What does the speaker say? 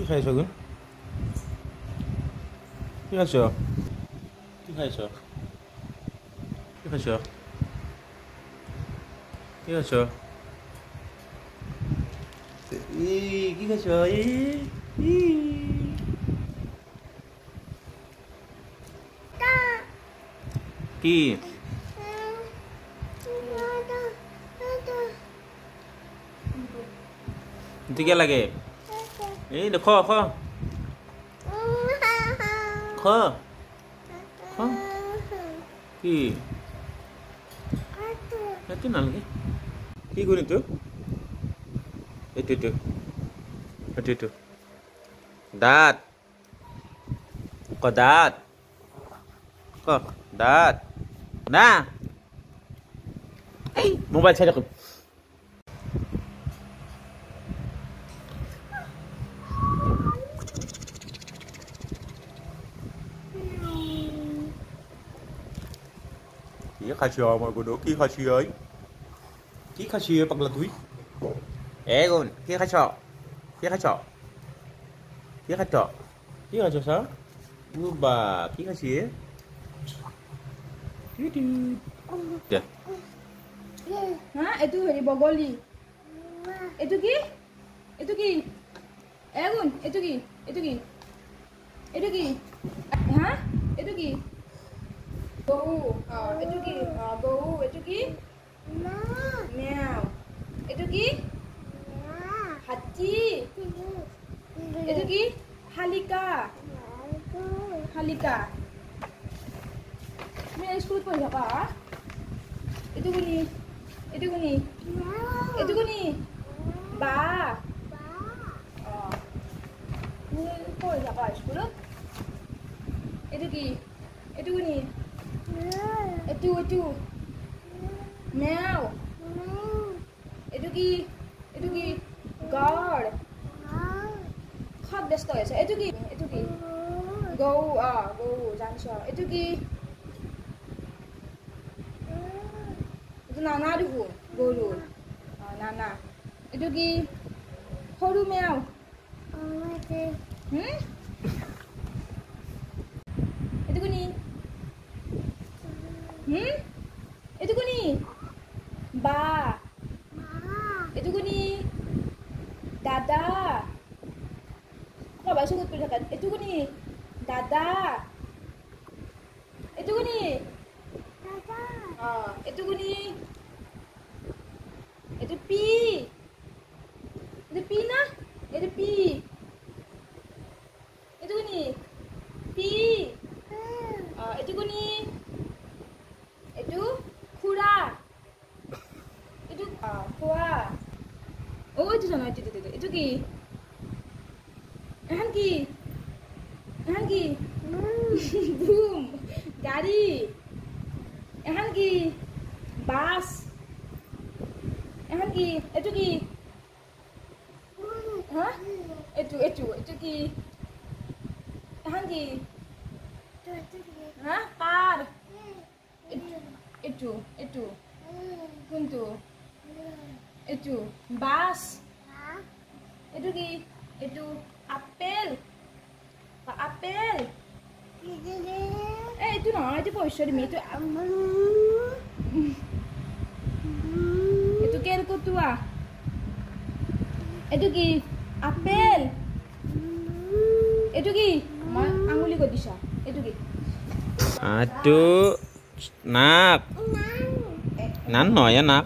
কি খাইছ গুণ কি খাইছ কি খাইছ কি খাইছ কি খাইছ কি খাইছ কি ঠিকে লাগে এই দেখ খ খ খ কি এইটো নালাগে কি গুণ এইটো এইটো এইটো দাঁত ক দাঁত ক দাঁত না এই মোবাইল চাই থাকো কি খাচ্ছি আমার গুলো কি খাচ্ছি ওই কি খাচ্ছি পাগলা তুই এ গুণ কি খাচ্ছ কি খাচ্ছ কি খাচ্ছ কি খাচ্ছ স্যার বা কি খাচ্ছি হ্যাঁ এইটো হেৰি বগলী এইটো কি গুণ এইটো কি হা এইটো কি গৰু এইটো কি গৰু এইটো কি মেও এইটো কি হাতী এইটো কি শালিকা তুমি স্কুলত পঢ়ি থাকা এইটো কোনি বা তুমি পঢ়ি থাকা স্কুলত এইটো কি কোনি এইটো মেও এইটো কি গড় খত ব্যস্ত হৈছে এইটো কি গৰু জানিছ এইটো কি এইটো নানা দেখোন গৰুৰ নানা এইটো কি সৰু মেও এইটো কোনি বা এইটো কোনি দাদা সবাই চকুত পৰি থাকা এইটো কোনি দাদা এইটো কোনি এইটো কোনি এইটো পি না এইটো পি এইটো কোনি পি এইটো কোনি এইটো খুৰা এইটো খোৱা এইটো জানো এইটো কি এখন কি বুম গাড়ী এখন কি বাছ এখন কি এইটো কি হা এইটো কি এখন কি হা কাৰ এইটো কোনটো এইটো বাছ এইটো কি এইটো আপেল এইটো নহয় এইটো পইচা দিম এইটো কেলকটুৱা এইটো কি আপেল এইটো কি মই আঙুলি কৈ দিছা এইটো কি নাক নান নহয় নাক